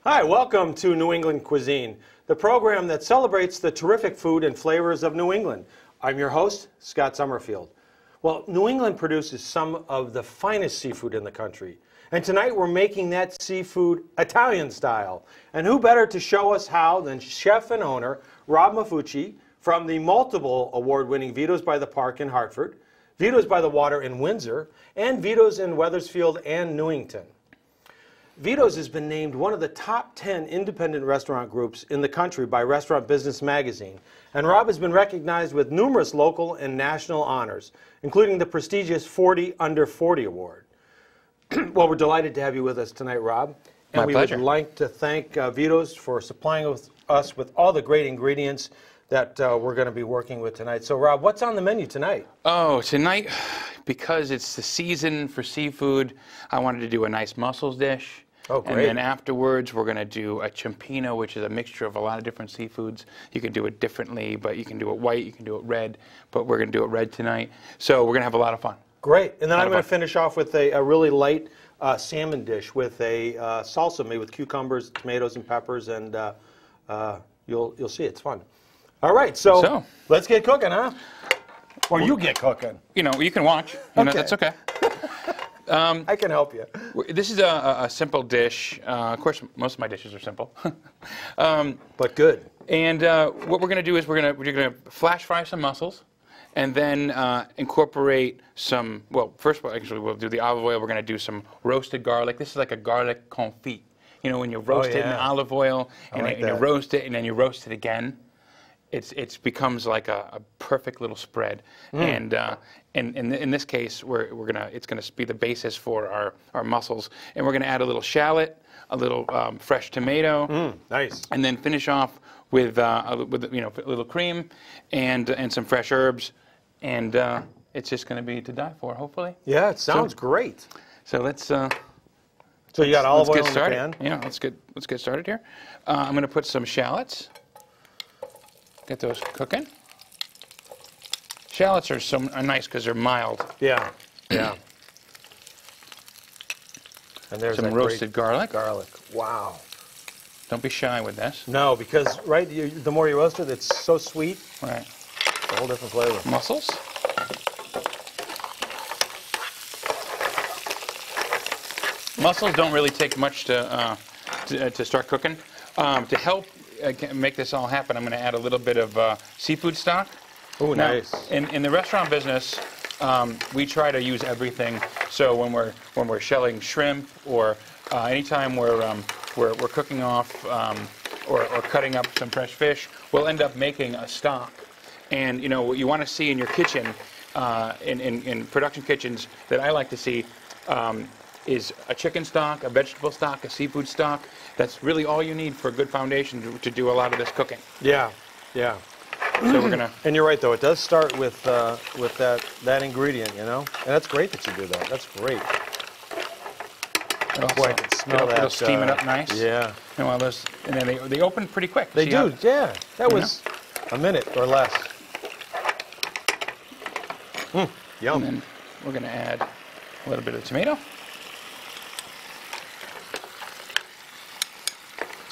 Hi, welcome to New England Cuisine, the program that celebrates the terrific food and flavors of New England. I'm your host, Scott Summerfield. Well, New England produces some of the finest seafood in the country. And tonight we're making that seafood Italian style. And who better to show us how than chef and owner Rob Maffucci from the multiple award-winning Vito's by the Park in Hartford, Vito's by the Water in Windsor, and Vito's in Wethersfield and Newington. Vito's has been named one of the top 10 independent restaurant groups in the country by Restaurant Business Magazine, and Rob has been recognized with numerous local and national honors, including the prestigious 40 Under 40 Award. Well, we're delighted to have you with us tonight, Rob. And My pleasure. We would like to thank Vito's for supplying us with all the great ingredients that we're going to be working with tonight. So, Rob, what's on the menu tonight? Oh, tonight, because it's the season for seafood, I wanted to do a nice mussels dish. Oh, great. And then afterwards, we're going to do a ciampino, which is a mixture of a lot of different seafoods. You can do it differently, but you can do it white, you can do it red, but we're going to do it red tonight. So we're going to have a lot of fun. Great. And then I'm going to finish off with a really light salmon dish with a salsa made with cucumbers, tomatoes, and peppers, and you'll see it's fun. All right, so let's get cooking, huh? Or you get cooking. You know, you can watch. You know, that's okay. I can help you. This is a simple dish. Of course, most of my dishes are simple. But good. And what we're going to do is we're going to flash fry some mussels, and then incorporate some. Well, first, actually, we'll do the olive oil. We're going to do some roasted garlic. This is like a garlic confit. You know, when you roast it in olive oil, and you roast it, and then you roast it again. It becomes like a perfect little spread, and in this case, it's gonna be the basis for our mussels, and we're gonna add a little shallot, a little fresh tomato, nice, and then finish off with a little cream and some fresh herbs, and it's just gonna be to die for, hopefully. Yeah, it sounds great. So let's. So you got olive oil in the pan? Yeah, let's get started here. I'm gonna put some shallots. Get those cooking. Shallots are nice because they're mild. Yeah, yeah. And there's some roasted garlic. Garlic. Wow. Don't be shy with this. No, because the more you roast it, it's so sweet. Right. It's a whole different flavor. Mussels. Mussels don't really take much to start cooking. To help make this all happen, I'm going to add a little bit of seafood stock. Oh, nice. In the restaurant business, we try to use everything. So when we're shelling shrimp, or anytime we're cooking off or cutting up some fresh fish, we'll end up making a stock. And you know what you want to see in your kitchen, in production kitchens that I like to see. Is a chicken stock, a vegetable stock, a seafood stock. That's really all you need for a good foundation to do a lot of this cooking. Yeah, yeah. So we're gonna. And you're right, though. It does start with that ingredient, you know. And that's great that you do that. That's great. Oh, boy, I can smell that. It'll steam it up nice. Yeah. And while those, and then they open pretty quick. They do. Yeah. That was a minute or less. Yum. And then we're gonna add a little bit of tomato.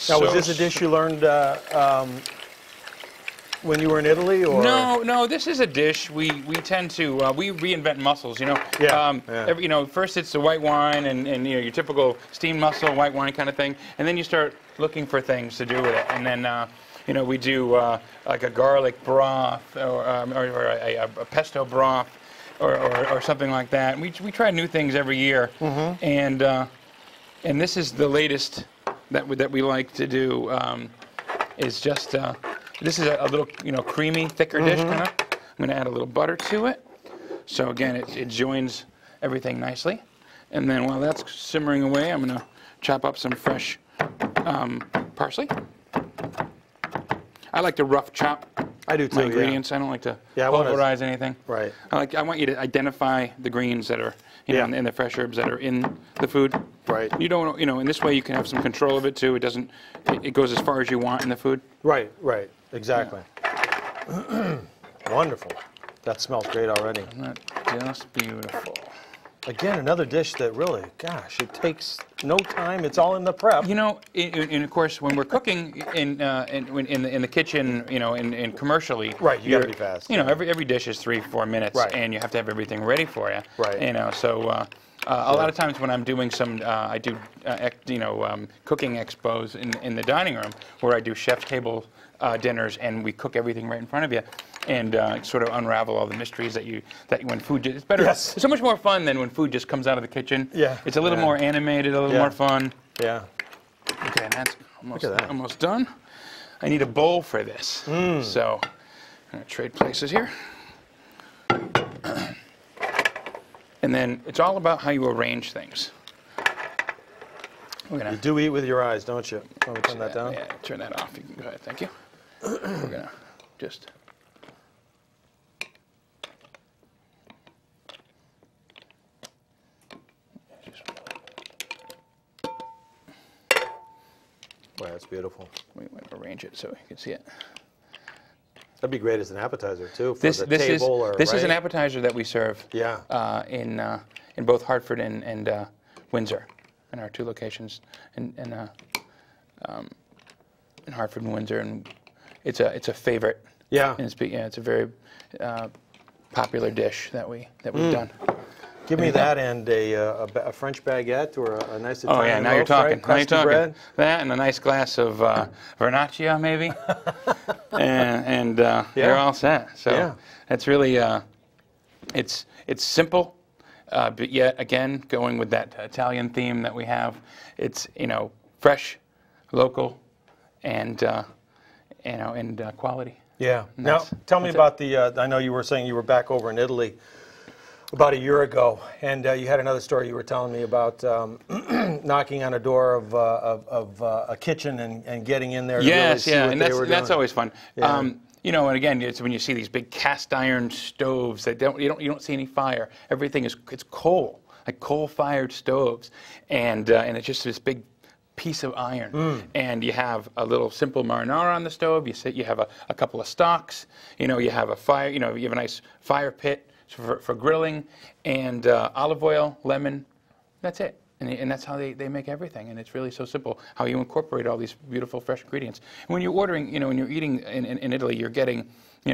Now, was this a dish you learned when you were in Italy, or? No. This is a dish we tend to we reinvent mussels. You know. Yeah. First it's the white wine and your typical steamed mussel, white wine kind of thing, and then you start looking for things to do with it, and then we do like a garlic broth or a pesto broth or something like that. And we try new things every year, and this is the latest. That we like to do is just this is a little creamy, thicker dish kind of. I'm going to add a little butter to it, so again it joins everything nicely. And then while that's simmering away, I'm going to chop up some fresh parsley. I like to rough chop. I do too. My ingredients. I don't like to pulverize anything. Right. I want you to identify the greens that are and the fresh herbs that are in the food. Right. You don't in this way you can have some control of it too. It goes as far as you want in the food. Right. Exactly. Yeah. Wonderful. That smells great already. Isn't that just beautiful? Again, another dish that really, gosh, it takes no time. It's all in the prep. You know, and of course, when we're cooking in the kitchen, you know, in commercially, Right, you got to be fast. You know, every dish is 3-4 minutes, Right. and you have to have everything ready for you. Right. You know, so a lot of times when I'm doing some, I do, cooking expos in the dining room where I do chef's table dinners, and we cook everything right in front of you, and sort of unravel all the mysteries that when food it's better. Yes. It's so much more fun than when food just comes out of the kitchen. Yeah. It's a little more animated, a little more fun. Yeah. Okay, and that's almost, Look at that. almost done. I need a bowl for this. So I'm going to trade places here. And then it's all about how you arrange things. We're gonna, You do eat with your eyes, don't you? Want me to turn that down? Yeah, turn that off. You can go ahead. Thank you. We're going to just... Wow, that's beautiful. We want to arrange it so you can see it. That'd be great as an appetizer too, for This the table. is right? an appetizer that we serve. Yeah. In both Hartford and Windsor, in our 2 locations in Hartford and Windsor, and it's a favorite. Yeah. And it's a very popular dish that we've done. Give me that and a French baguette or a nice Italian Oh yeah, now loaf, you're talking. right? Now you're Crusty talking. bread. That and a nice glass of Vernaccia maybe, and you're all set. So Yeah. it's really it's simple, but yet again going with that Italian theme that we have. It's fresh, local, and quality. Yeah. And Now, that's- tell me that's about the. I know you were saying you were back over in Italy about a year ago, and you had another story you were telling me about knocking on a door of a kitchen and getting in there. To really see what and they were that's doing. always fun. Yeah. And again, it's when you see these big cast iron stoves that you don't see any fire. Everything it's coal, like coal-fired stoves, and it's just this big piece of iron, and you have a little simple marinara on the stove. You have a couple of stocks. You have a fire. You have a nice fire pit for grilling, and olive oil, lemon. That's it. And that's how they make everything. And it's really so simple how you incorporate all these beautiful fresh ingredients. And when you're ordering, when you're eating in Italy, you're getting,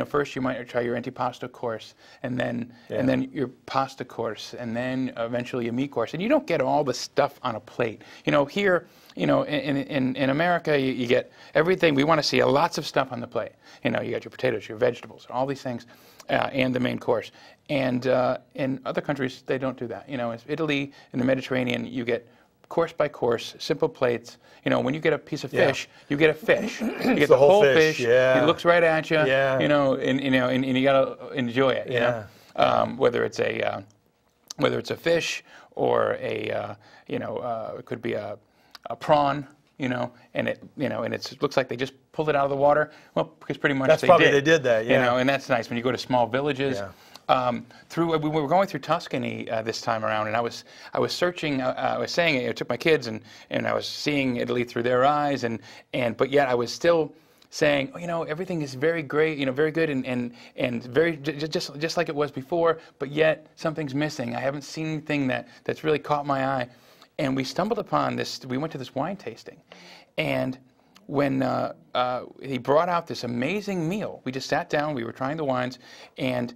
first you might try your antipasto course, and then your pasta course, and then eventually a meat course. And you don't get all the stuff on a plate. Here, in America, you get everything. We want to see lots of stuff on the plate. You got your potatoes, your vegetables, all these things, and the main course. And in other countries, they don't do that. It's Italy, in the Mediterranean, you get course by course, simple plates. When you get a piece of fish, you get a fish. You get the whole fish. Yeah. It looks right at you. Yeah. And you gotta enjoy it. Yeah. Whether it's a fish or it could be a prawn. And it looks like they just pulled it out of the water. Well, because pretty much they did that. Yeah. And that's nice when you go to small villages. Yeah. We were going through Tuscany this time around, and I was searching. I was saying I took my kids, and I was seeing Italy through their eyes, but yet I was still saying, everything is very great, very good, and very just like it was before, but yet something's missing. I haven't seen anything that's really caught my eye. And we stumbled upon this. We went to this wine tasting, and when he brought out this amazing meal, we just sat down. We were trying the wines, and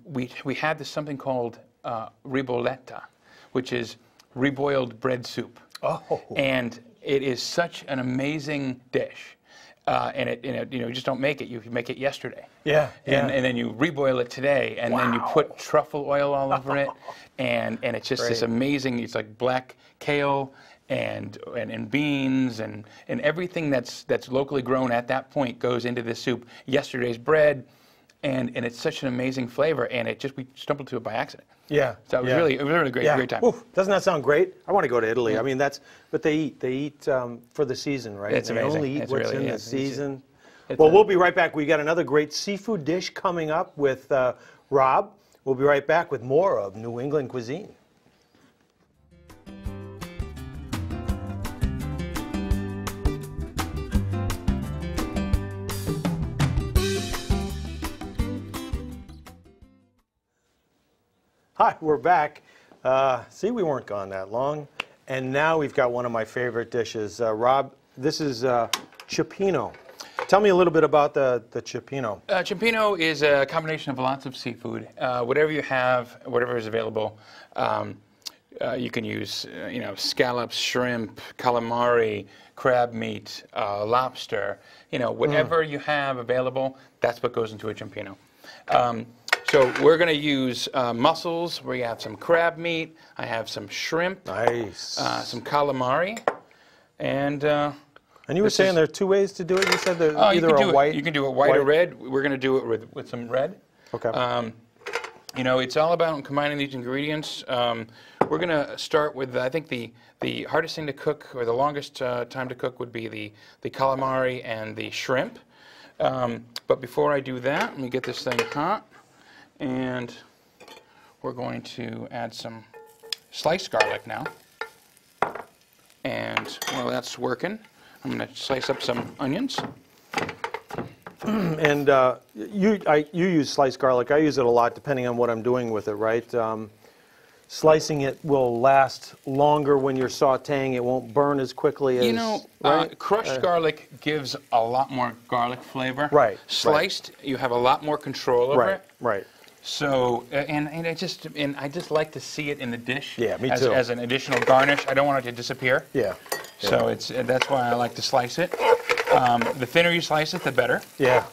we had this something called ribolletta, which is reboiled bread soup. Oh. And it is such an amazing dish. And you just don't make it. You make it yesterday. Yeah. And then you reboil it today, and then you put truffle oil all over it, and it's just this amazing. It's like black kale and beans and everything that's locally grown at that point goes into this soup. Yesterday's bread, and it's such an amazing flavor, and we stumbled to it by accident. Yeah. So it was really a great time. Oof, doesn't that sound great? I want to go to Italy. I mean, but they eat for the season, right? It's they amazing. only eat It's what's really- in yeah, the season. It's Well, we'll be right back. We got another great seafood dish coming up with Rob. We'll be right back with more of New England Cuisine. Hi, we're back. See, we weren't gone that long. And now we've got one of my favorite dishes. Rob, this is cioppino. Tell me a little bit about the cioppino. Cioppino is a combination of lots of seafood. Whatever you have, whatever is available. You can use, scallops, shrimp, calamari, crab meat, lobster. Whatever you have available, that's what goes into a cioppino. So we're going to use mussels. We have some crab meat. I have some shrimp. Nice. Some calamari, and you were saying there are two ways to do it. You said either a white. You can do it white or red. We're going to do it with some red. Okay. It's all about combining these ingredients. We're going to start with, I think the hardest thing to cook, or the longest time to cook, would be the calamari and the shrimp. But before I do that, let me get this thing hot. And we're going to add some sliced garlic now. And while that's working, I'm going to slice up some onions. And you use sliced garlic. I use it a lot depending on what I'm doing with it, right? Slicing it will last longer when you're sautéing. It won't burn as quickly as... right? Crushed garlic gives a lot more garlic flavor. Right. Sliced, you have a lot more control over it. Right. So, and I just like to see it in the dish. Yeah, me too. As an additional garnish. I don't want it to disappear. Yeah. So that's why I like to slice it. The thinner you slice it, the better. Yeah.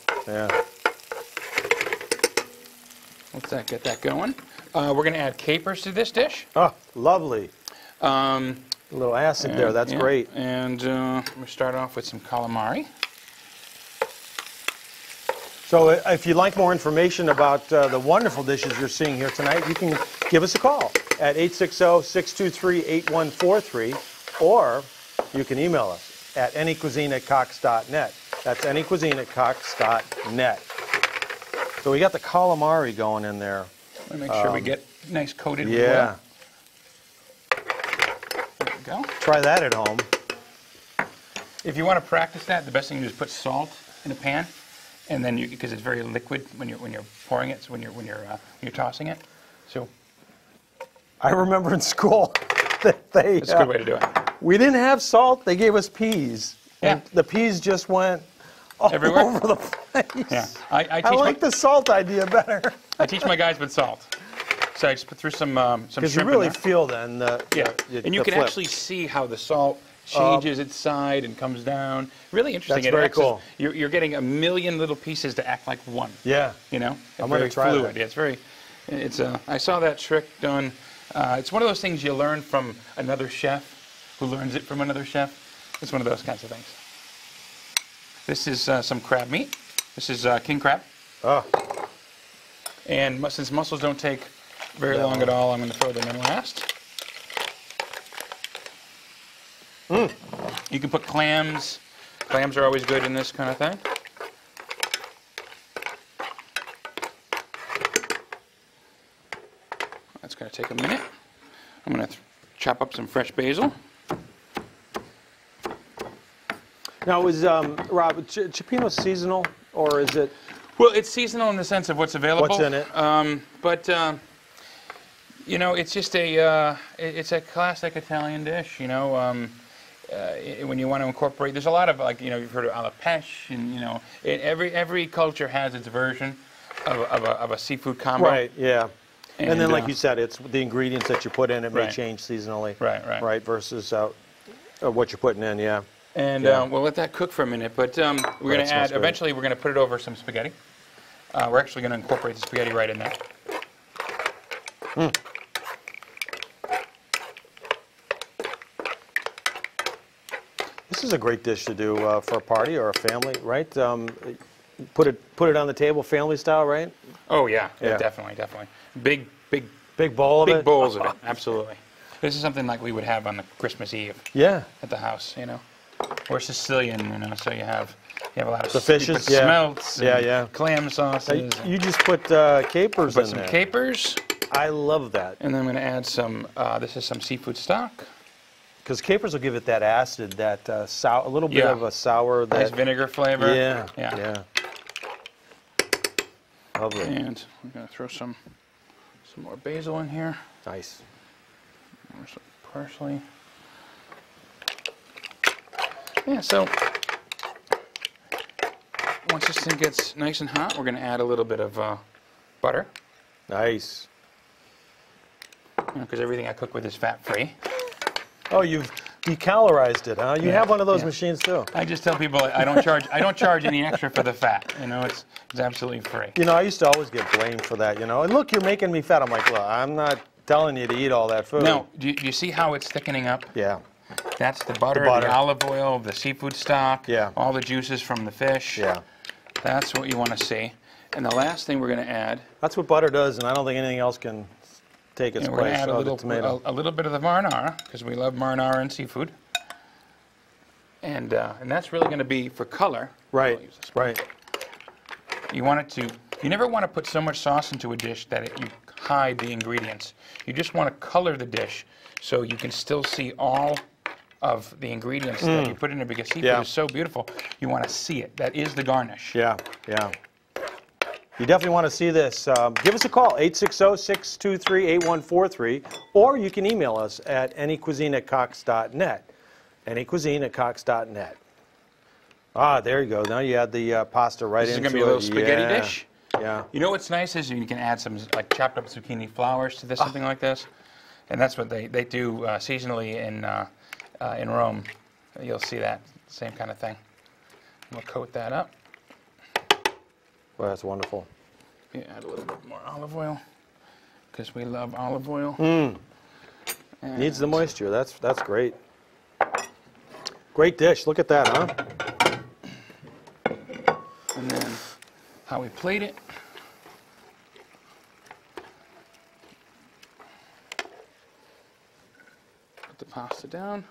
Let's get that going. We're going to add capers to this dish. Oh, lovely. A little acid there. That's great. And we start off with some calamari. So if you'd like more information about the wonderful dishes you're seeing here tonight, you can give us a call at 860-623-8143, or you can email us at anycuisine@cox.net. That's anycuisine@cox.net. So we got the calamari going in there. Let me make sure we get nice coated with oil. There we go. Try that at home. If you want to practice that, the best thing to do is put salt in a pan. And then, because it's very liquid when you're pouring it, so when you're tossing it, so. I remember in school that they. That's a good way to do it. We didn't have salt; they gave us peas, and the peas just went all everywhere over the place. Yeah, I like the salt idea better. I teach my guys with salt, so I just put through some shrimp. Because you really feel then and you can actually see how the salt changes its side and comes down. Really interesting. That's very cool. You're getting a million little pieces to act like one. Yeah. I'm going to try fluid. that. Yeah, I saw that trick done. It's one of those things you learn from another chef who learns it from another chef. It's one of those kinds of things. This is some crab meat. This is king crab. Oh. And since mussels don't take very long at all, I'm going to throw them in last. You can put clams. Clams are always good in this kind of thing. That's going to take a minute. I'm going to chop up some fresh basil. Now, is Rob, cioppino seasonal, or is it? Well, it's seasonal in the sense of what's available. What's in it? But it's just it's a classic Italian dish. When you want to incorporate, there's a lot of you've heard of alla pesce, and every culture has its version of a seafood combo. Right. Yeah. And then, like you said, it's the ingredients that you put in. It may change seasonally. Right. Right. Versus what you're putting in. Yeah. And we'll let that cook for a minute. But we're going to add. Eventually, we're going to put it over some spaghetti. We're actually going to incorporate the spaghetti right in there. This is a great dish to do for a party or a family, right? Put it on the table, family style, right? Oh yeah, definitely. Big bowl of it. Big bowls of it, absolutely. This is something like we would have on the Christmas Eve. Yeah. At the house, We're Sicilian, so you have a lot of the fishes, smelts, clam sauces. You just put capers in there. Put some capers. I love that. And then I'm going to add some. This is some seafood stock. Because capers will give it that acid, that a little bit of a sour. Nice vinegar flavor. Yeah. Lovely. And I'm going to throw some more basil in here. Nice. Some parsley. Yeah, so once this thing gets nice and hot, we're going to add a little bit of butter. Nice. Because everything I cook with is fat-free. Oh, you've decalorized it, huh? You have one of those machines too. I just tell people I don't charge any extra for the fat. You know, it's absolutely free. You know, I used to always get blamed for that. You know, and look, you're making me fat. I'm like, look, I'm not telling you to eat all that food. No, do you see how it's thickening up? Yeah. That's the butter, the olive oil, the seafood stock, all the juices from the fish. Yeah. That's what you want to see. And the last thing we're going to add. That's what butter does, and I don't think anything else can take its place. We're going to add a little bit of the marinara, because we love marinara in seafood. And that's really going to be for color. Right, right. You want it to, you never want to put so much sauce into a dish that you hide the ingredients. You just want to color the dish so you can still see all of the ingredients that you put in there, because seafood is so beautiful. You want to see it. That is the garnish. Yeah, yeah. You definitely want to see this. Give us a call, 860-623-8143, or you can email us at anycuisine@cox.net. anycuisine@cox.net. Ah, there you go. Now you add the pasta right into it. This is going to be a little spaghetti dish. Yeah. You know what's nice is you can add some like chopped up zucchini flowers to this, something like this. And that's what they do seasonally in Rome. You'll see that same kind of thing. We'll coat that up. Well, that's wonderful. You add a little bit more olive oil, because we love olive oil. Needs the moisture. That's great. Great dish. Look at that, huh? And then how we plate it. Put the pasta down.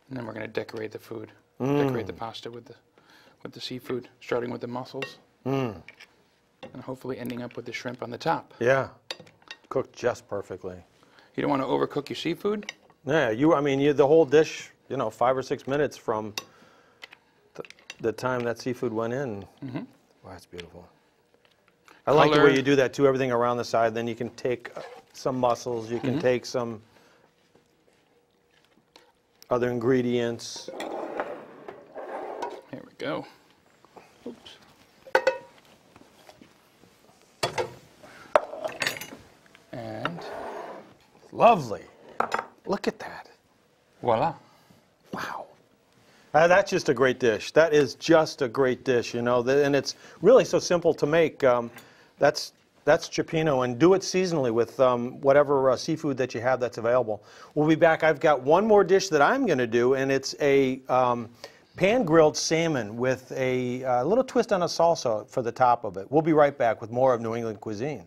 And then we're going to decorate the food. Decorate the pasta with the seafood, starting with the mussels. And hopefully ending up with the shrimp on the top. Yeah. Cooked just perfectly. You don't want to overcook your seafood. Yeah, the whole dish, 5 or 6 minutes from the time that seafood went in. Wow, that's beautiful. I like the way you do that too, everything around the side. Then you can take some mussels, you can take some other ingredients. There we go. Oops. And lovely. Look at that. Voila. Wow. That's just a great dish. That is just a great dish, and it's really so simple to make. That's cioppino, and do it seasonally with whatever seafood that you have that's available. We'll be back. I've got one more dish that I'm going to do, and it's a pan-grilled salmon with a little twist on a salsa for the top of it. We'll be right back with more of New England Cuisine.